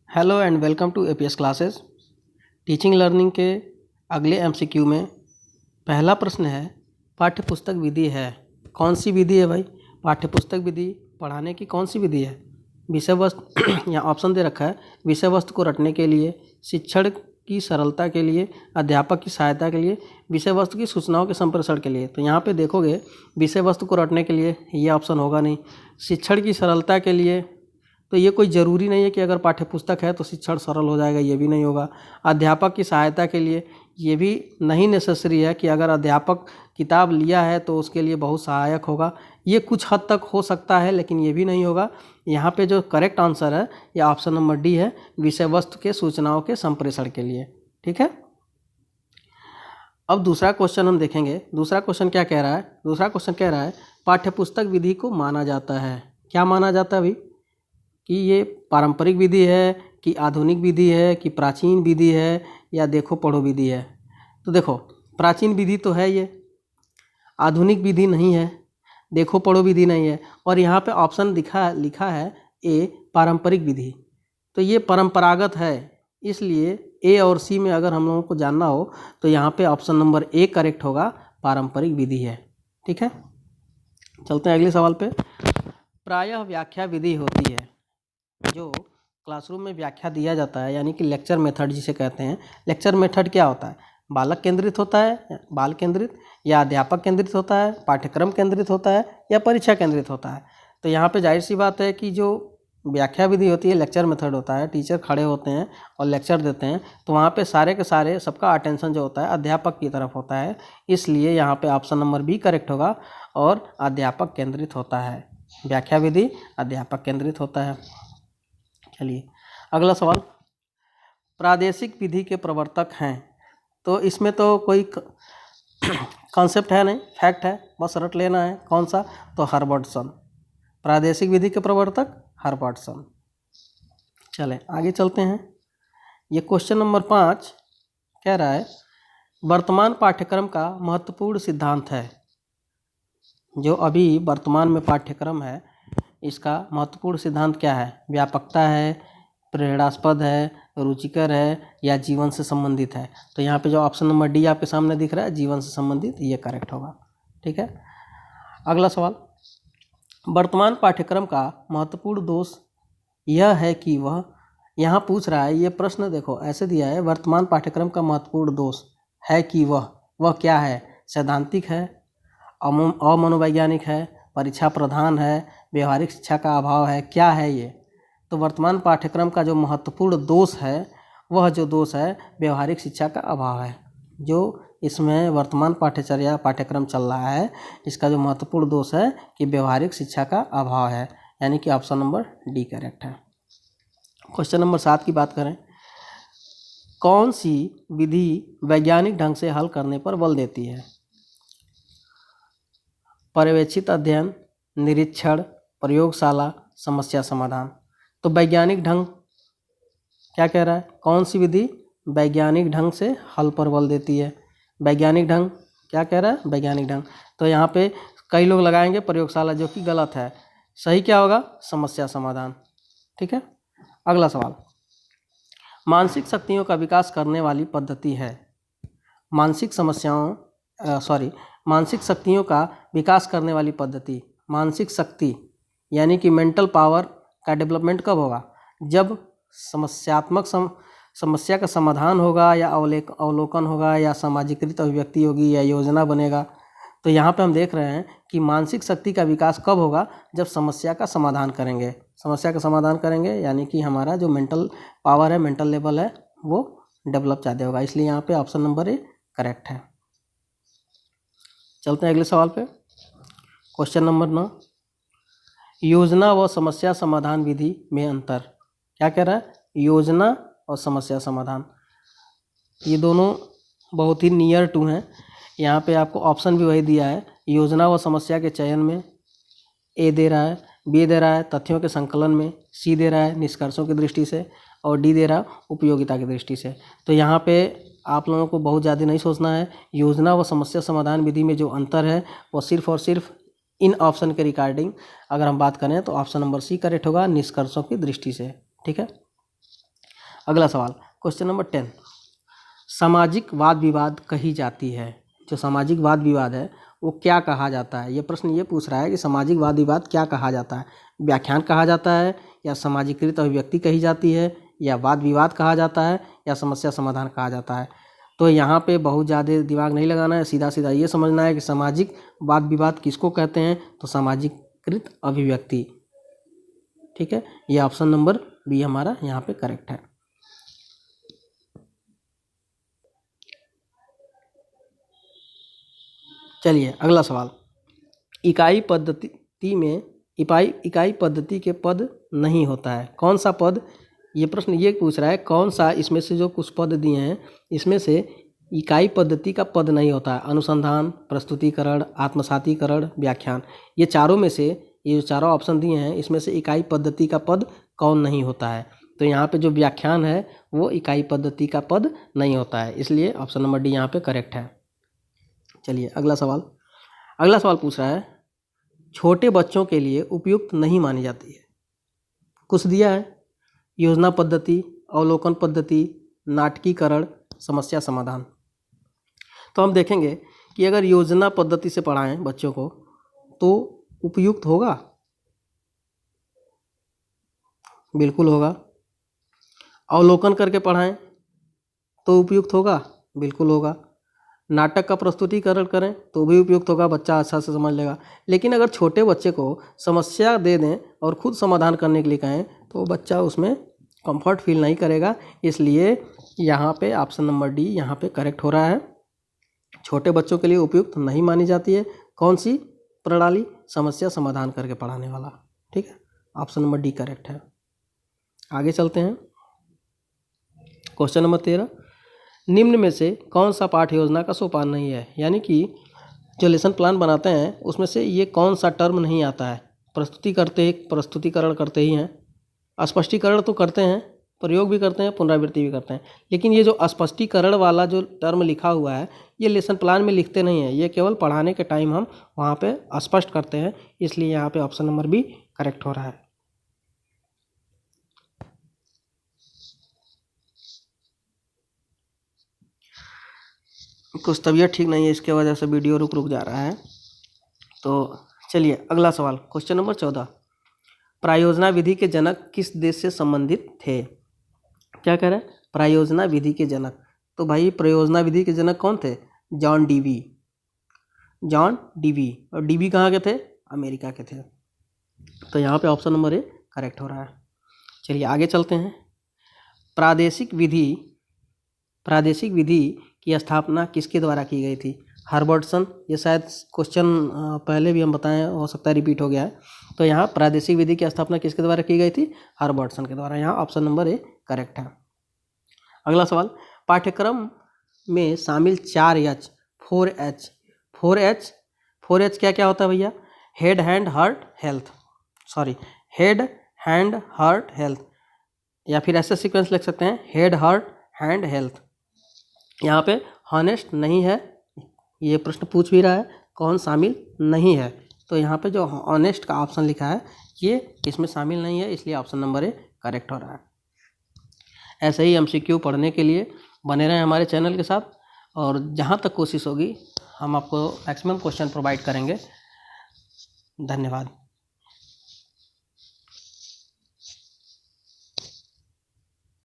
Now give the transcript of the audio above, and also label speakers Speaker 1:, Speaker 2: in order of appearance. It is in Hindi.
Speaker 1: Hello and welcome to APS classes. Teaching learning के अगले एमसीक्यू में पहला प्रश्न है, पाठ्यपुस्तक विधि है। कौन सी विधि है भाई? पाठ्यपुस्तक विधि पढ़ाने की कौन सी विधि है? विषय वस्तु यहाँ ऑप्शन दे रखा है, विषय वस्तु को रटने के लिए, शिक्षण की सरलता के लिए, अध्यापक की सहायता के लिए, विषय वस्तु की सूचनाओं के संप्रेषण के लिए। तो यहाँ पे देखोगे विषय वस्तु को रटने के लिए ये ऑप्शन होगा नहीं। शिक्षण की सरलता के लिए तो ये कोई ज़रूरी नहीं है कि अगर पाठ्यपुस्तक है तो शिक्षण सरल हो जाएगा, ये भी नहीं होगा। अध्यापक की सहायता के लिए ये भी नहीं नेसेसरी है कि अगर अध्यापक किताब लिया है तो उसके लिए बहुत सहायक होगा, ये कुछ हद तक हो सकता है लेकिन ये भी नहीं होगा। यहाँ पे जो करेक्ट आंसर है ये ऑप्शन नंबर डी है, विषय वस्तु के सूचनाओं के संप्रेषण के लिए। ठीक है, अब दूसरा क्वेश्चन हम देखेंगे। दूसरा क्वेश्चन क्या कह रहा है? दूसरा क्वेश्चन कह रहा है पाठ्यपुस्तक विधि को माना जाता है। क्या माना जाता है अभी? कि ये पारंपरिक विधि है, कि आधुनिक विधि है, कि प्राचीन विधि है, या देखो पढ़ो विधि है। तो देखो प्राचीन विधि तो है ये, आधुनिक विधि नहीं है, देखो पढ़ो विधि नहीं है, और यहाँ पे ऑप्शन लिखा है ए पारंपरिक विधि। तो ये परंपरागत है, इसलिए ए और सी में अगर हम लोगों को जानना हो तो यहाँ पे ऑप्शन नंबर ए करेक्ट होगा, पारंपरिक विधि है। ठीक है, चलते हैं अगले सवाल पे। प्रायः व्याख्या विधि होती है, जो क्लासरूम में व्याख्या दिया जाता है, यानी कि लेक्चर मेथड जिसे कहते हैं। लेक्चर मेथड क्या होता है? बालक केंद्रित होता है, बाल केंद्रित, या अध्यापक केंद्रित होता है, पाठ्यक्रम केंद्रित होता है, या परीक्षा केंद्रित होता है। तो यहाँ पे जाहिर सी बात है कि जो व्याख्या विधि होती है लेक्चर मेथड होता है। टीचर खड़े होते हैं और लेक्चर देते हैं, तो वहाँ पे सारे के सारे सबका अटेंशन जो होता है अध्यापक की तरफ होता है, इसलिए यहाँ पे ऑप्शन नंबर बी करेक्ट होगा और अध्यापक केंद्रित होता है। व्याख्या विधि अध्यापक केंद्रित होता है। चलिए अगला सवाल, प्रादेशिक विधि के प्रवर्तक हैं। तो इसमें तो कोई कॉन्सेप्ट है नहीं, फैक्ट है, बस रट लेना है। कौन सा? तो हर्बर्टसन, प्रादेशिक विधि के प्रवर्तक हर्बर्टसन। चलें आगे चलते हैं। ये क्वेश्चन नंबर 5 कह रहा है वर्तमान पाठ्यक्रम का महत्वपूर्ण सिद्धांत है। जो अभी वर्तमान में पाठ्यक्रम है इसका महत्वपूर्ण सिद्धांत क्या है? व्यापकता है, प्रेरणास्पद है, रुचिकर है, या जीवन से संबंधित है। तो यहाँ पे जो ऑप्शन नंबर डी आपके सामने दिख रहा है, जीवन से संबंधित, ये करेक्ट होगा। ठीक है, अगला सवाल, वर्तमान पाठ्यक्रम का महत्वपूर्ण दोष यह है कि वह, यहाँ पूछ रहा है ये प्रश्न, देखो ऐसे दिया है, वर्तमान पाठ्यक्रम का महत्वपूर्ण दोष है कि वह क्या है? सैद्धांतिक है, अमनोवैज्ञानिक है, परीक्षा प्रधान है, व्यवहारिक शिक्षा का अभाव है, क्या है ये? तो वर्तमान पाठ्यक्रम का जो महत्वपूर्ण दोष है, वह जो दोष है व्यवहारिक शिक्षा का अभाव है। जो इसमें वर्तमान पाठ्यक्रम चल रहा है, इसका जो महत्वपूर्ण दोष है कि व्यवहारिक शिक्षा का अभाव है, यानी कि ऑप्शन नंबर डी करेक्ट है। क्वेश्चन नंबर 7 की बात करें, कौन सी विधि वैज्ञानिक ढंग से हल करने पर बल देती है? पर्यवेक्षित अध्ययन, निरीक्षण, प्रयोगशाला, समस्या समाधान। तो वैज्ञानिक ढंग क्या कह रहा है? कौन सी विधि वैज्ञानिक ढंग से हल पर बल देती है? वैज्ञानिक ढंग क्या कह रहा है? वैज्ञानिक ढंग। तो यहाँ पे कई लोग लगाएंगे प्रयोगशाला, जो कि गलत है। सही क्या होगा? समस्या समाधान। ठीक है, अगला सवाल, मानसिक शक्तियों का विकास करने वाली पद्धति है। मानसिक शक्तियों का विकास करने वाली पद्धति, मानसिक शक्ति यानी कि मेंटल पावर का डेवलपमेंट कब होगा? जब समस्या का समाधान होगा, या अवलोकन होगा, या सामाजिकृत अभिव्यक्ति होगी, या योजना बनेगा। तो यहाँ पे हम देख रहे हैं कि मानसिक शक्ति का विकास कब होगा? जब समस्या का समाधान करेंगे। समस्या का समाधान करेंगे यानी कि हमारा जो मेंटल पावर है, मेंटल लेवल है, वो डेवलप ज़्यादा होगा, इसलिए यहाँ पे ऑप्शन नंबर ए करेक्ट है। चलते हैं अगले सवाल पे। क्वेश्चन नंबर 9, योजना व समस्या समाधान विधि में अंतर। क्या कह रहा है? योजना और समस्या समाधान, ये दोनों बहुत ही नियर टू हैं। यहाँ पे आपको ऑप्शन भी वही दिया है। योजना व समस्या के चयन में ए दे रहा है, बी दे रहा है तथ्यों के संकलन में, सी दे रहा है निष्कर्षों की दृष्टि से, और डी दे रहा है उपयोगिता की दृष्टि से। तो यहाँ पे आप लोगों को बहुत ज़्यादा नहीं सोचना है। योजना व समस्या समाधान विधि में जो अंतर है वो सिर्फ और सिर्फ इन ऑप्शन के रिगार्डिंग अगर हम बात करें तो ऑप्शन नंबर सी करेक्ट होगा, निष्कर्षों की दृष्टि से। ठीक है, अगला सवाल क्वेश्चन नंबर 10, सामाजिक वाद विवाद कही जाती है। जो सामाजिक वाद विवाद है वो क्या कहा जाता है? ये प्रश्न ये पूछ रहा है कि सामाजिक वाद विवाद क्या कहा जाता है? व्याख्यान कहा जाता है, या सामाजिकृत अभिव्यक्ति कही जाती है, या वाद विवाद कहा जाता है, या समस्या समाधान कहा जाता है? तो यहाँ पे बहुत ज़्यादा दिमाग नहीं लगाना है, सीधा सीधा ये समझना है कि सामाजिक वाद विवाद किसको कहते हैं, तो सामाजिकृत अभिव्यक्ति। ठीक है, ये ऑप्शन नंबर बी हमारा यहाँ पे करेक्ट है। चलिए अगला सवाल, इकाई पद्धति में इकाई पद्धति के पद नहीं होता है, कौन सा पद? ये प्रश्न ये पूछ रहा है कौन सा इसमें से जो कुछ पद दिए हैं इसमें से इकाई पद्धति का पद नहीं होता है। अनुसंधान, प्रस्तुतिकरण, आत्मसातीकरण, व्याख्यान, ये चारों में से ये जो चारों ऑप्शन दिए हैं इसमें से इकाई पद्धति का पद कौन नहीं होता है? तो यहाँ पे जो व्याख्यान है वो इकाई पद्धति का पद नहीं होता है, इसलिए ऑप्शन नंबर डी यहाँ पे करेक्ट है। चलिए अगला सवाल पूछ रहा है छोटे बच्चों के लिए उपयुक्त नहीं मानी जाती है। कुछ दिया है, योजना पद्धति, अवलोकन पद्धति, नाटकीकरण, समस्या समाधान। तो हम देखेंगे कि अगर योजना पद्धति से पढ़ाएं बच्चों को तो उपयुक्त होगा, बिल्कुल होगा। अवलोकन करके पढ़ाएं तो उपयुक्त होगा, बिल्कुल होगा। नाटक का प्रस्तुतिकरण करें तो भी उपयुक्त होगा, बच्चा अच्छा से समझ लेगा। लेकिन अगर छोटे बच्चे को समस्या दे दें और खुद समाधान करने के लिए कहें तो बच्चा उसमें कंफर्ट फील नहीं करेगा, इसलिए यहाँ पे ऑप्शन नंबर डी यहाँ पे करेक्ट हो रहा है। छोटे बच्चों के लिए उपयुक्त नहीं मानी जाती है कौन सी प्रणाली? समस्या समाधान करके पढ़ाने वाला। ठीक है, ऑप्शन नंबर डी करेक्ट है। आगे चलते हैं, क्वेश्चन नंबर 13, निम्न में से कौन सा पाठ्य योजना का सोपान नहीं है? यानी कि जो लेसन प्लान बनाते हैं उसमें से ये कौन सा टर्म नहीं आता है? प्रस्तुतिकरण करते ही हैं, स्पष्टीकरण तो करते हैं, प्रयोग भी करते हैं, पुनरावृत्ति भी करते हैं, लेकिन ये जो स्पष्टीकरण वाला जो टर्म लिखा हुआ है ये लेसन प्लान में लिखते नहीं है, ये केवल पढ़ाने के टाइम हम वहाँ पे स्पष्ट करते हैं, इसलिए यहाँ पे ऑप्शन नंबर बी करेक्ट हो रहा है। कुछ तबीयत ठीक नहीं है, इसके वजह से वीडियो रुक जा रहा है। तो चलिए अगला सवाल, क्वेश्चन नंबर 14, प्रायोजना विधि के जनक किस देश से संबंधित थे? क्या कह रहे हैं? प्रायोजना विधि के जनक। तो भाई प्रयोजना विधि के जनक कौन थे? John Dewey. और डीवी कहाँ के थे? अमेरिका के थे। तो यहाँ पे ऑप्शन नंबर ए करेक्ट हो रहा है। चलिए आगे चलते हैं, प्रादेशिक विधि की स्थापना किसके द्वारा की गई थी? हर्बर्टसन। ये शायद क्वेश्चन पहले भी हम बताएं, हो सकता है रिपीट हो गया है। तो यहाँ प्रादेशिक विधि की स्थापना किसके द्वारा की गई थी? हर्बर्टसन के द्वारा। यहाँ ऑप्शन नंबर ए करेक्ट है। अगला सवाल, पाठ्यक्रम में शामिल 4H 4H क्या क्या होता है भैया? हेड हैंड हार्ट हेल्थ, या फिर ऐसे सीक्वेंस लिख सकते हैं हेड हार्ट हैंड हेल्थ। यहाँ पे हॉनेस्ट नहीं है, ये प्रश्न पूछ भी रहा है कौन शामिल नहीं है, तो यहाँ पे जो ऑनेस्ट का ऑप्शन लिखा है ये इसमें शामिल नहीं है, इसलिए ऑप्शन नंबर ए करेक्ट हो रहा है। ऐसे ही MCQ पढ़ने के लिए बने रहें हमारे चैनल के साथ, और जहाँ तक कोशिश होगी हम आपको मैक्सिमम क्वेश्चन प्रोवाइड करेंगे। धन्यवाद।